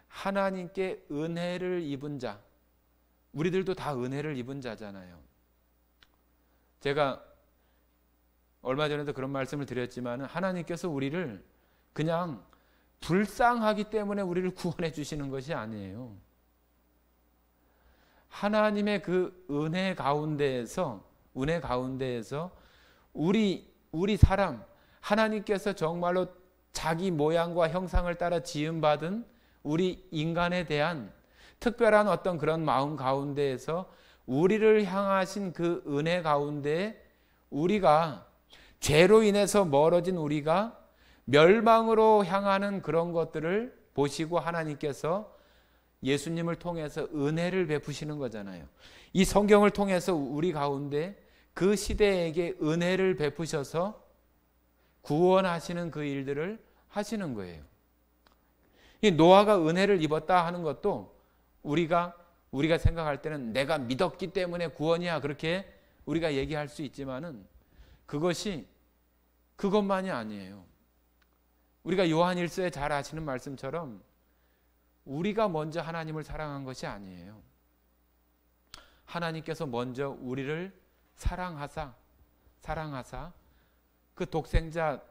하나님께 은혜를 입은 자, 우리들도 다 은혜를 입은 자잖아요. 제가 얼마 전에도 그런 말씀을 드렸지만 하나님께서 우리를 그냥 불쌍하기 때문에 우리를 구원해 주시는 것이 아니에요. 하나님의 그 은혜 가운데에서 우리 사람, 하나님께서 정말로 자기 모양과 형상을 따라 지음받은 우리 인간에 대한 특별한 어떤 그런 마음 가운데에서 우리를 향하신 그 은혜 가운데 우리가 죄로 인해서 멀어진 우리가 멸망으로 향하는 그런 것들을 보시고 하나님께서 예수님을 통해서 은혜를 베푸시는 거잖아요. 이 성경을 통해서 우리 가운데 그 시대에게 은혜를 베푸셔서 구원하시는 그 일들을 하시는 거예요. 이 노아가 은혜를 입었다 하는 것도 우리가 생각할 때는 내가 믿었기 때문에 구원이야 그렇게 우리가 얘기할 수 있지만은 그것만이 아니에요. 우리가 요한일서에 잘 아시는 말씀처럼 우리가 먼저 하나님을 사랑한 것이 아니에요. 하나님께서 먼저 우리를 사랑하사 그 독생자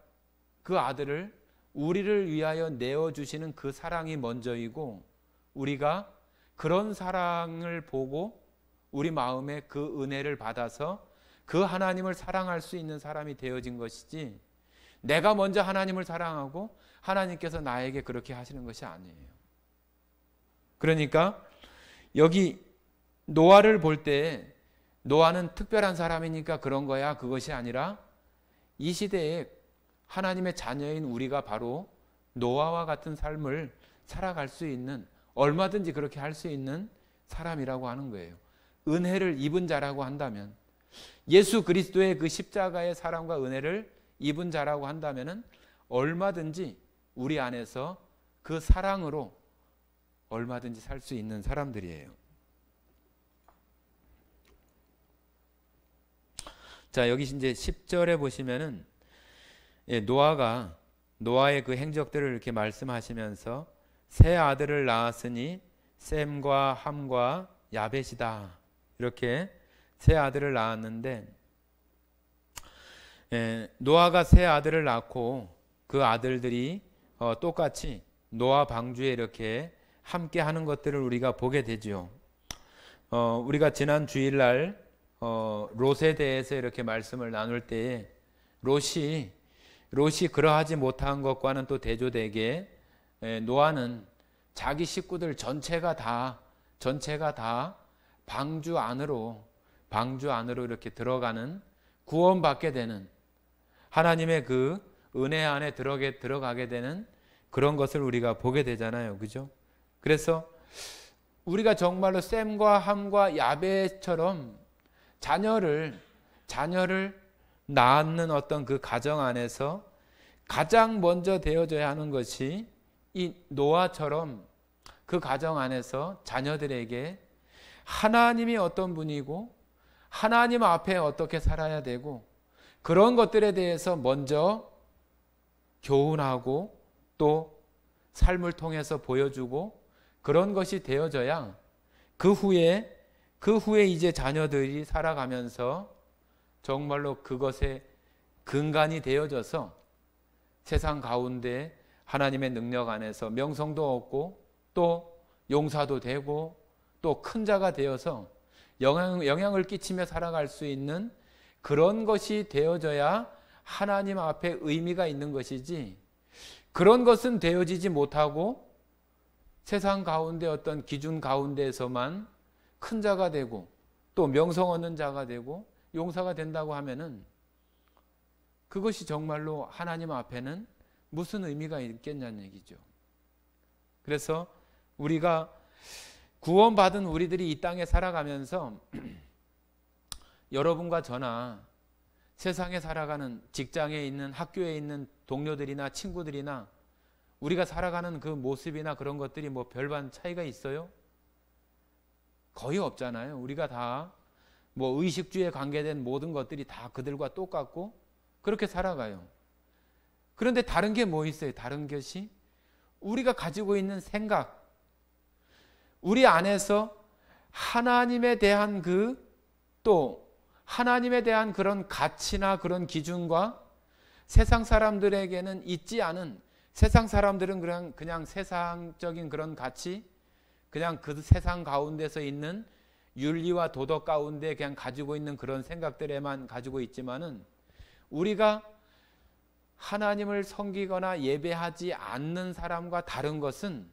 그 아들을 우리를 위하여 내어주시는 그 사랑이 먼저이고 우리가 그런 사랑을 보고 우리 마음에 그 은혜를 받아서 그 하나님을 사랑할 수 있는 사람이 되어진 것이지 내가 먼저 하나님을 사랑하고 하나님께서 나에게 그렇게 하시는 것이 아니에요. 그러니까 여기 노아를 볼 때 노아는 특별한 사람이니까 그런 거야 그것이 아니라 이 시대에 하나님의 자녀인 우리가 바로 노아와 같은 삶을 살아갈 수 있는 얼마든지 그렇게 할 수 있는 사람이라고 하는 거예요. 은혜를 입은 자라고 한다면 예수 그리스도의 그 십자가의 사랑과 은혜를 입은 자라고 한다면 얼마든지 우리 안에서 그 사랑으로 얼마든지 살 수 있는 사람들이에요. 자, 여기 이제 10절에 보시면은 노아의 그 행적들을 이렇게 말씀하시면서 세 아들을 낳았으니 셈과 함과 야벳이다. 이렇게 세 아들을 낳았는데 노아가 세 아들을 낳고 그 아들들이 똑같이 노아 방주에 이렇게 함께 하는 것들을 우리가 보게 되죠. 우리가 지난 주일날 롯에 대해서 이렇게 말씀을 나눌 때에 롯이 그러하지 못한 것과는 또 대조되게 노아는 자기 식구들 전체가 다 방주 안으로 이렇게 들어가는 구원받게 되는 하나님의 그 은혜 안에 들어가게 되는 그런 것을 우리가 보게 되잖아요. 그죠? 그래서 우리가 정말로 셈과 함과 야벳처럼 자녀를 낳는 어떤 그 가정 안에서 가장 먼저 되어져야 하는 것이 이 노아처럼 그 가정 안에서 자녀들에게 하나님이 어떤 분이고 하나님 앞에 어떻게 살아야 되고 그런 것들에 대해서 먼저 교훈하고 또 삶을 통해서 보여주고 그런 것이 되어져야 그 후에 이제 자녀들이 살아가면서 정말로 그것에 근간이 되어져서 세상 가운데 하나님의 능력 안에서 명성도 얻고 또 용사도 되고 또 큰 자가 되어서 영향을 끼치며 살아갈 수 있는 그런 것이 되어져야 하나님 앞에 의미가 있는 것이지, 그런 것은 되어지지 못하고 세상 가운데 어떤 기준 가운데에서만 큰 자가 되고 또 명성 얻는 자가 되고 용사가 된다고 하면은 그것이 정말로 하나님 앞에는 무슨 의미가 있겠냐는 얘기죠. 그래서 우리가 구원받은 우리들이 이 땅에 살아가면서 여러분과 저나 세상에 살아가는 직장에 있는 학교에 있는 동료들이나 친구들이나 우리가 살아가는 그 모습이나 그런 것들이 뭐 별반 차이가 있어요? 거의 없잖아요. 우리가 다 뭐 의식주에 관계된 모든 것들이 다 그들과 똑같고 그렇게 살아가요. 그런데 다른 게 뭐 있어요? 다른 것이 우리가 가지고 있는 생각, 우리 안에서 하나님에 대한 또 하나님에 대한 그런 가치나 그런 기준과 세상 사람들에게는 있지 않은, 세상 사람들은 그냥 세상적인 그런 가치, 그냥 그 세상 가운데서 있는 윤리와 도덕 가운데 그냥 가지고 있는 그런 생각들에만 가지고 있지만은 우리가 하나님을 섬기거나 예배하지 않는 사람과 다른 것은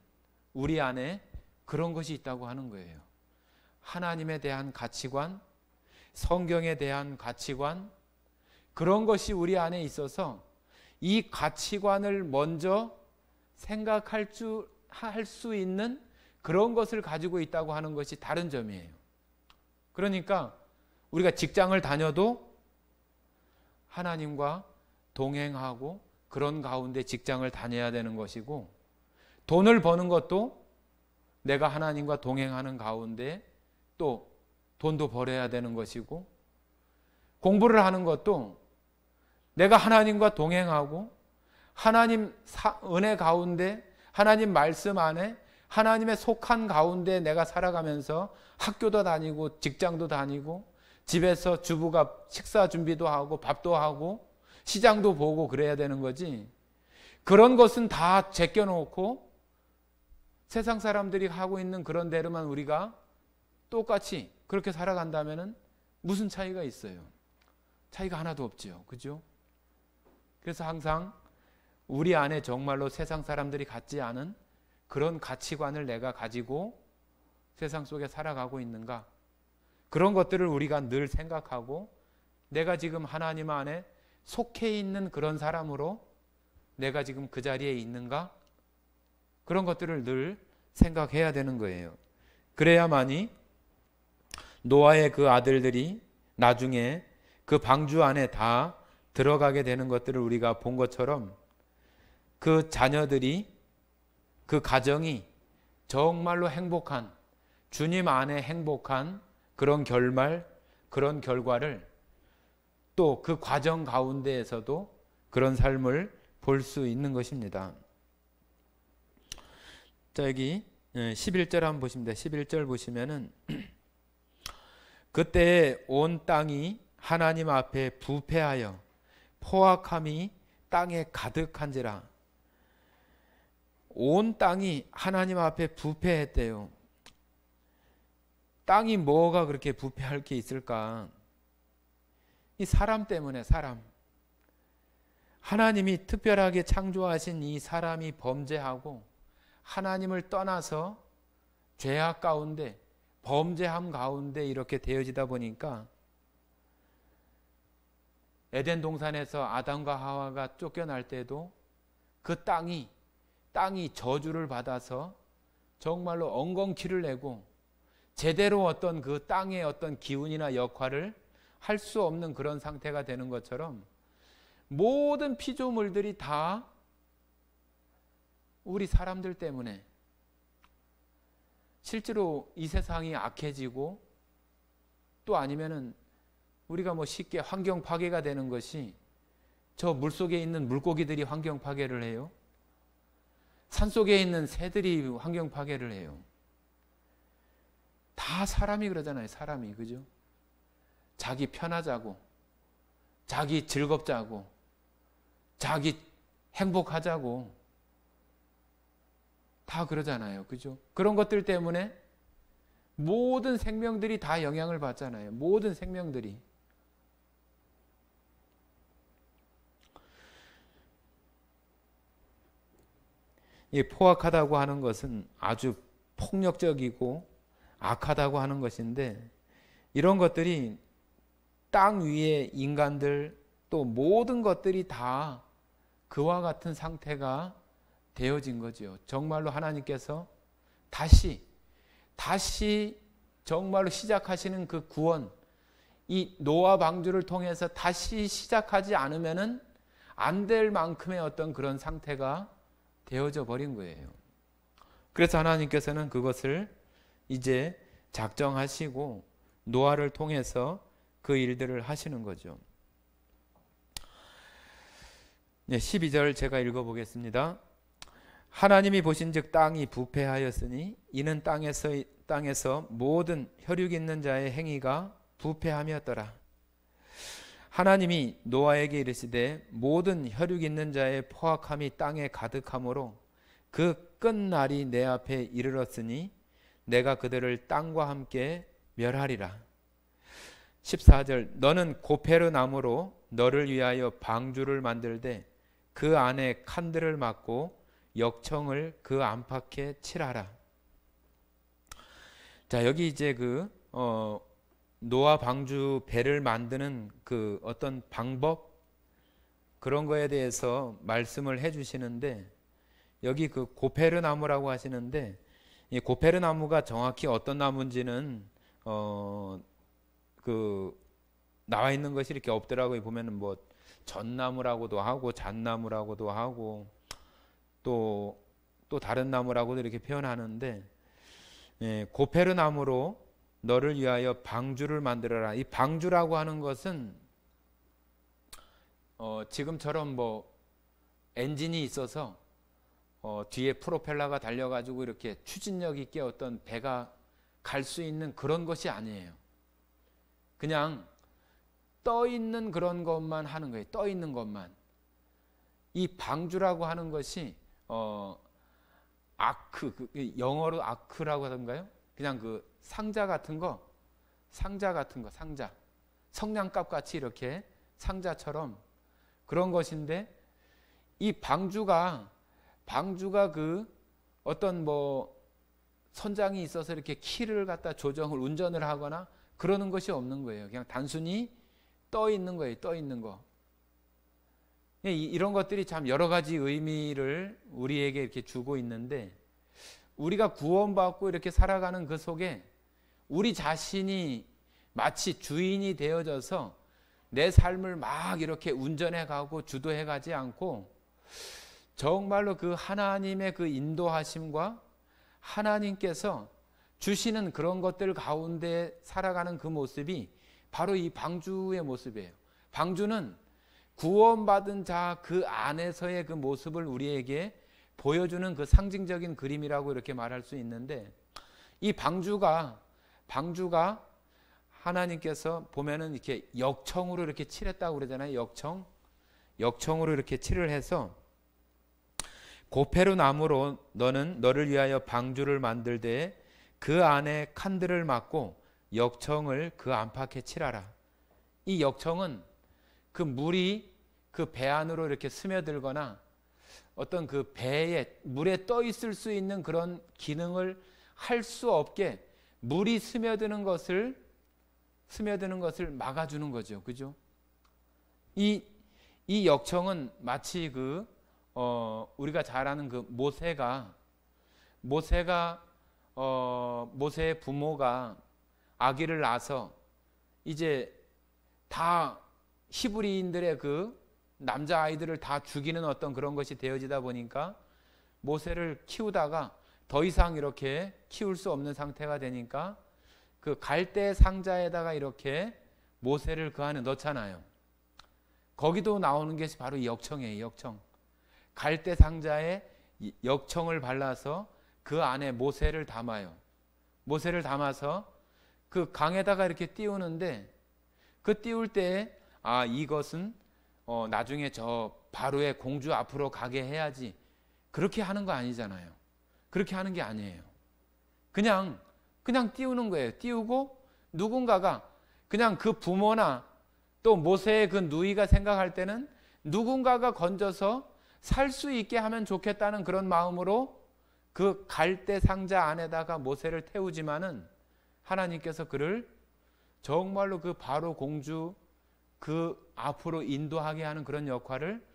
우리 안에 그런 것이 있다고 하는 거예요. 하나님에 대한 가치관, 성경에 대한 가치관, 그런 것이 우리 안에 있어서 이 가치관을 먼저 생각할 수 있는 그런 것을 가지고 있다고 하는 것이 다른 점이에요. 그러니까 우리가 직장을 다녀도 하나님과 동행하고 그런 가운데 직장을 다녀야 되는 것이고, 돈을 버는 것도 내가 하나님과 동행하는 가운데 또 돈도 벌어야 되는 것이고, 공부를 하는 것도 내가 하나님과 동행하고 하나님 은혜 가운데 하나님 말씀 안에 하나님의 속한 가운데 내가 살아가면서 학교도 다니고 직장도 다니고 집에서 주부가 식사 준비도 하고 밥도 하고 시장도 보고 그래야 되는 거지. 그런 것은 다 제껴놓고 세상 사람들이 하고 있는 그런 대로만 우리가 똑같이 그렇게 살아간다면 무슨 차이가 있어요? 차이가 하나도 없지요. 그죠? 그래서 항상 우리 안에 정말로 세상 사람들이 갖지 않은 그런 가치관을 내가 가지고 세상 속에 살아가고 있는가? 그런 것들을 우리가 늘 생각하고 내가 지금 하나님 안에 속해 있는 그런 사람으로 내가 지금 그 자리에 있는가? 그런 것들을 늘 생각해야 되는 거예요. 그래야만이 노아의 그 아들들이 나중에 그 방주 안에 다 들어가게 되는 것들을 우리가 본 것처럼 그 자녀들이, 그 가정이 정말로 행복한, 주님 안에 행복한 그런 결말, 그런 결과를 또 그 과정 가운데에서도 그런 삶을 볼 수 있는 것입니다. 자, 여기 11절 한번 보십니다. 11절 보시면은 그때 온 땅이 하나님 앞에 부패하여 포악함이 땅에 가득한지라. 온 땅이 하나님 앞에 부패했대요. 땅이 뭐가 그렇게 부패할 게 있을까? 이 사람 때문에, 사람. 하나님이 특별하게 창조하신 이 사람이 범죄하고 하나님을 떠나서 죄악 가운데, 범죄함 가운데 이렇게 되어지다 보니까 에덴 동산에서 아담과 하와가 쫓겨날 때도 그 땅이 저주를 받아서 정말로 엉겅퀴를 내고 제대로 어떤 그 땅의 어떤 기운이나 역할을 할 수 없는 그런 상태가 되는 것처럼 모든 피조물들이 다 우리 사람들 때문에, 실제로 이 세상이 악해지고 또 아니면은 우리가 뭐 쉽게 환경 파괴가 되는 것이 저 물속에 있는 물고기들이 환경 파괴를 해요. 산속에 있는 새들이 환경 파괴를 해요. 다 사람이 그러잖아요. 사람이. 그죠? 자기 편하자고, 자기 즐겁자고, 자기 행복하자고 다 그러잖아요. 그죠? 그런 것들 때문에 모든 생명들이 다 영향을 받잖아요. 모든 생명들이. 이 포악하다고 하는 것은 아주 폭력적이고 악하다고 하는 것인데, 이런 것들이 땅 위의 인간들 또 모든 것들이 다 그와 같은 상태가 되어진 거죠. 정말로 하나님께서 다시 정말로 시작하시는 그 구원, 이 노아 방주를 통해서 다시 시작하지 않으면은 안 될 만큼의 어떤 그런 상태가 되어져 버린 거예요. 그래서 하나님께서는 그것을 이제 작정하시고 노아를 통해서 그 일들을 하시는 거죠. 12절 제가 읽어보겠습니다. 하나님이 보신즉 땅이 부패하였으니 이는 땅에서 모든 혈육 있는 자의 행위가 부패함이었더라. 하나님이 노아에게 이르시되 모든 혈육 있는 자의 포악함이 땅에 가득하므로 그 끝날이 내 앞에 이르렀으니 내가 그들을 땅과 함께 멸하리라. 14절 너는 고페르 나무로 너를 위하여 방주를 만들되 그 안에 칸들을 막고 역청을 그 안팎에 칠하라. 자, 여기 이제 노아 방주 배를 만드는 그 어떤 방법, 그런 거에 대해서 말씀을 해 주시는데, 여기 그 고페르 나무라고 하시는데, 이 고페르 나무가 정확히 어떤 나무인지는 나와 있는 것이 이렇게 없더라고요. 보면은 뭐 전나무라고도 하고 잣나무라고도 하고 또 다른 나무라고도 이렇게 표현하는데, 고페르 나무로 너를 위하여 방주를 만들어라. 이 방주라고 하는 것은 지금처럼 뭐 엔진이 있어서 뒤에 프로펠러가 달려가지고 이렇게 추진력 있게 어떤 배가 갈 수 있는 그런 것이 아니에요. 그냥 떠 있는 그런 것만 하는 거예요. 떠 있는 것만. 이 방주라고 하는 것이 영어로 아크라고 하던가요? 그냥 그 상자 같은 거, 상자. 성냥갑 같이 이렇게 상자처럼 그런 것인데, 이 방주가 그 어떤 뭐 선장이 있어서 이렇게 키를 갖다 운전을 하거나 그러는 것이 없는 거예요. 그냥 단순히 떠 있는 거예요. 떠 있는 거. 이런 것들이 참 여러 가지 의미를 우리에게 이렇게 주고 있는데, 우리가 구원받고 이렇게 살아가는 그 속에 우리 자신이 마치 주인이 되어져서 내 삶을 막 이렇게 운전해 가고 주도해 가지 않고, 정말로 그 하나님의 그 인도하심과 하나님께서 주시는 그런 것들 가운데 살아가는 그 모습이 바로 이 방주의 모습이에요. 방주는 구원받은 자 그 안에서의 그 모습을 우리에게 보여주는 그 상징적인 그림이라고 이렇게 말할 수 있는데, 이 방주가 하나님께서 보면은 이렇게 역청으로 이렇게 칠했다고 그러잖아요. 역청으로 이렇게 칠을 해서 고페르 나무로 너는 너를 위하여 방주를 만들되 그 안에 칸들을 막고 역청을 그 안팎에 칠하라. 이 역청은 그 물이 그 배 안으로 이렇게 스며들거나 어떤 그 배에 물에 떠 있을 수 있는 그런 기능을 할 수 없게 물이 스며드는 것을 막아주는 거죠. 그죠? 이 역청은 마치 우리가 잘 아는 그 모세의 부모가 아기를 낳아서 이제 다 히브리인들의 그 남자 아이들을 다 죽이는 어떤 그런 것이 되어지다 보니까 모세를 키우다가 더 이상 이렇게 키울 수 없는 상태가 되니까 그 갈대 상자에다가 이렇게 모세를 그 안에 넣잖아요. 거기도 나오는 것이 바로 역청이에요. 역청. 갈대 상자에 역청을 발라서 그 안에 모세를 담아요. 모세를 담아서 그 강에다가 이렇게 띄우는데, 그 띄울 때 이것은 나중에 저 바로의 공주 앞으로 가게 해야지, 그렇게 하는 거 아니잖아요. 그렇게 하는 게 아니에요. 그냥 띄우는 거예요. 띄우고 누군가가, 그냥 그 부모나 또 모세의 그 누이가 생각할 때는 누군가가 건져서 살 수 있게 하면 좋겠다는 그런 마음으로 그 갈대 상자 안에다가 모세를 태우지만은, 하나님께서 그를 정말로 그 바로 공주 그 앞으로 인도하게 하는 그런 역할을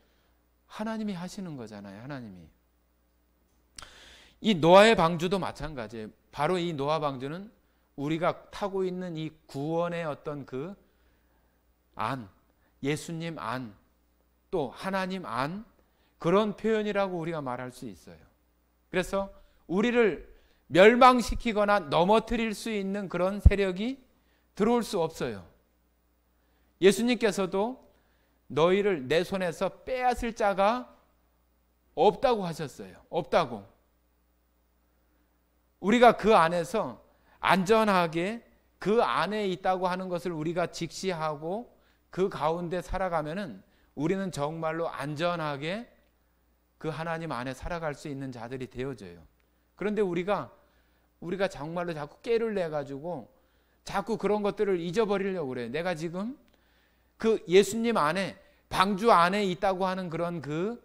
하나님이 하시는 거잖아요. 하나님이. 이 노아의 방주도 마찬가지예요. 바로 이 노아 방주는 우리가 타고 있는 이 구원의 어떤 그 안, 예수님 안, 또 하나님 안, 그런 표현이라고 우리가 말할 수 있어요. 그래서 우리를 멸망시키거나 넘어뜨릴 수 있는 그런 세력이 들어올 수 없어요. 예수님께서도 너희를 내 손에서 빼앗을 자가 없다고 하셨어요. 없다고. 우리가 그 안에서 안전하게 그 안에 있다고 하는 것을 우리가 직시하고 그 가운데 살아가면은 우리는 정말로 안전하게 그 하나님 안에 살아갈 수 있는 자들이 되어져요. 그런데 우리가 정말로 자꾸 깨를 내가지고 자꾸 그런 것들을 잊어버리려고 그래요. 내가 지금 그 예수님 안에, 방주 안에 있다고 하는 그런 그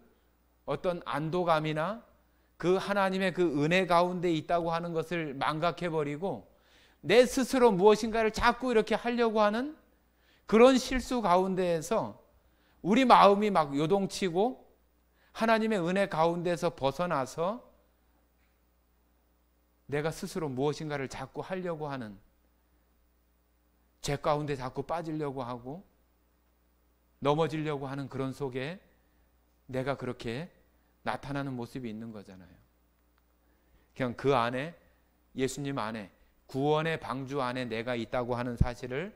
어떤 안도감이나 그 하나님의 그 은혜 가운데 있다고 하는 것을 망각해버리고 내 스스로 무엇인가를 자꾸 이렇게 하려고 하는 그런 실수 가운데에서 우리 마음이 막 요동치고 하나님의 은혜 가운데서 벗어나서 내가 스스로 무엇인가를 자꾸 하려고 하는, 죄 가운데 자꾸 빠지려고 하고 넘어지려고 하는 그런 속에 내가 그렇게 나타나는 모습이 있는 거잖아요. 그냥 그 안에, 예수님 안에, 구원의 방주 안에 내가 있다고 하는 사실을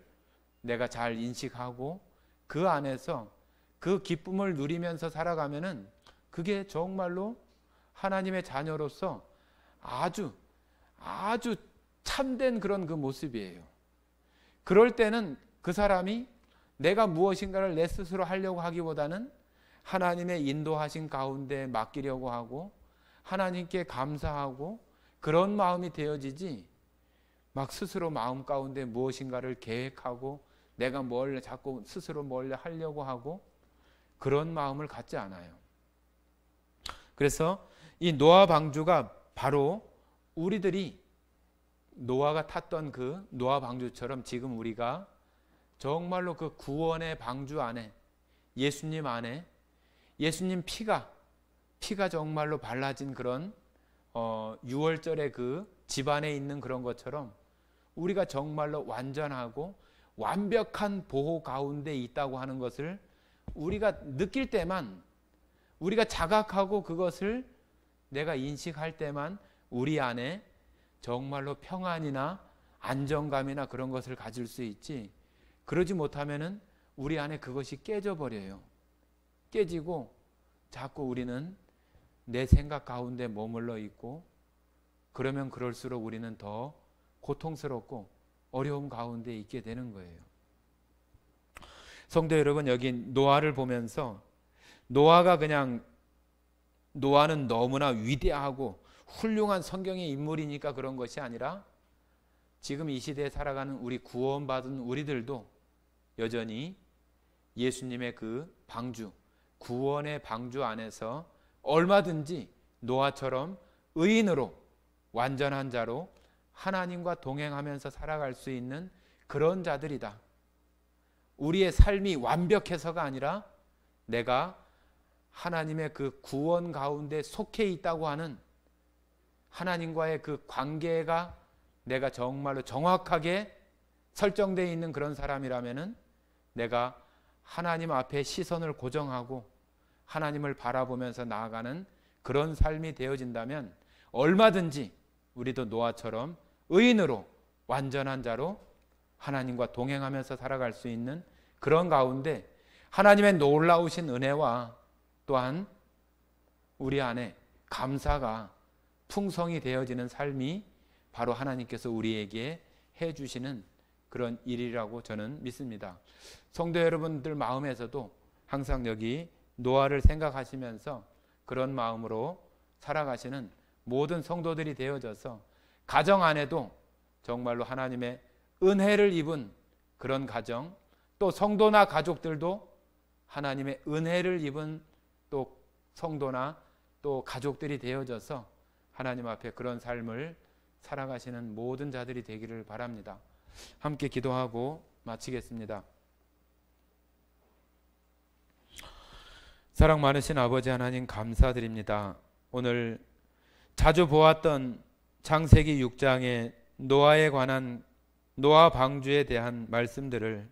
내가 잘 인식하고 그 안에서 그 기쁨을 누리면서 살아가면은 그게 정말로 하나님의 자녀로서 아주 참된 그런 그 모습이에요. 그럴 때는 그 사람이 내가 무엇인가를 내 스스로 하려고 하기보다는 하나님의 인도하신 가운데 맡기려고 하고 하나님께 감사하고 그런 마음이 되어지지, 막 스스로 마음 가운데 무엇인가를 계획하고 내가 뭘 자꾸 스스로 뭘 하려고 하고 그런 마음을 갖지 않아요. 그래서 이 노아 방주가 바로 우리들이 노아가 탔던 그 노아 방주처럼 지금 우리가 정말로 그 구원의 방주 안에, 예수님 안에, 예수님 피가 정말로 발라진 그런 6월절의 그 집안에 있는 그런 것처럼 우리가 정말로 완전하고 완벽한 보호 가운데 있다고 하는 것을 우리가 느낄 때만, 우리가 자각하고 그것을 내가 인식할 때만 우리 안에 정말로 평안이나 안정감이나 그런 것을 가질 수 있지, 그러지 못하면은 우리 안에 그것이 깨져버려요. 깨지고 자꾸 우리는 내 생각 가운데 머물러 있고, 그러면 그럴수록 우리는 더 고통스럽고 어려움 가운데 있게 되는 거예요. 성도 여러분, 여기 노아를 보면서 노아는 너무나 위대하고 훌륭한 성경의 인물이니까 그런 것이 아니라 지금 이 시대에 살아가는 우리 구원받은 우리들도 여전히 예수님의 그 방주, 구원의 방주 안에서 얼마든지 노아처럼 의인으로 완전한 자로 하나님과 동행하면서 살아갈 수 있는 그런 자들이다. 우리의 삶이 완벽해서가 아니라 내가 하나님의 그 구원 가운데 속해 있다고 하는 하나님과의 그 관계가 내가 정말로 정확하게 설정되어 있는 그런 사람이라면은 내가 하나님 앞에 시선을 고정하고 하나님을 바라보면서 나아가는 그런 삶이 되어진다면 얼마든지 우리도 노아처럼 의인으로 완전한 자로 하나님과 동행하면서 살아갈 수 있는 그런 가운데 하나님의 놀라우신 은혜와 또한 우리 안에 감사가 풍성이 되어지는 삶이 바로 하나님께서 우리에게 해주시는 그런 일이라고 저는 믿습니다. 성도 여러분들 마음에서도 항상 여기 노아를 생각하시면서 그런 마음으로 살아가시는 모든 성도들이 되어져서 가정 안에도 정말로 하나님의 은혜를 입은 그런 가정, 또 성도나 가족들도 하나님의 은혜를 입은 또 성도나 또 가족들이 되어져서 하나님 앞에 그런 삶을 살아가시는 모든 자들이 되기를 바랍니다. 함께 기도하고 마치겠습니다. 사랑 많으신 아버지 하나님 감사드립니다. 오늘 자주 보았던 창세기 6장의 노아에 관한 노아 방주에 대한 말씀들을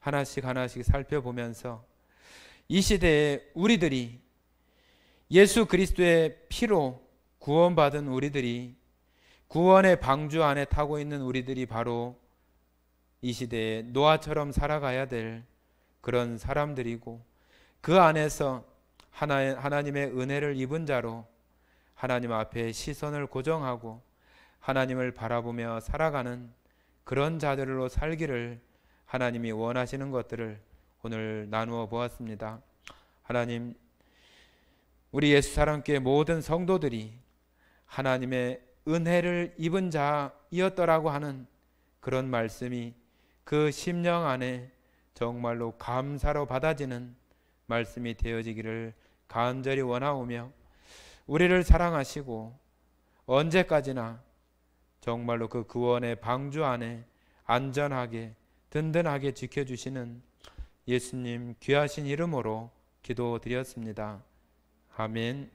하나씩 하나씩 살펴보면서 이 시대에 우리들이 예수 그리스도의 피로 구원받은 우리들이 구원의 방주 안에 타고 있는 우리들이 바로 이 시대에 노아처럼 살아가야 될 그런 사람들이고 그 안에서 하나님의 은혜를 입은 자로 하나님 앞에 시선을 고정하고 하나님을 바라보며 살아가는 그런 자들로 살기를 하나님이 원하시는 것들을 오늘 나누어 보았습니다. 하나님, 우리 예수 사랑교회 모든 성도들이 하나님의 은혜를 입은 자이었더라고 하는 그런 말씀이 그 심령 안에 정말로 감사로 받아지는 말씀이 되어지기를 간절히 원하오며 우리를 사랑하시고 언제까지나 정말로 그 구원의 방주 안에 안전하게 든든하게 지켜주시는 예수님 귀하신 이름으로 기도드렸습니다. 아멘.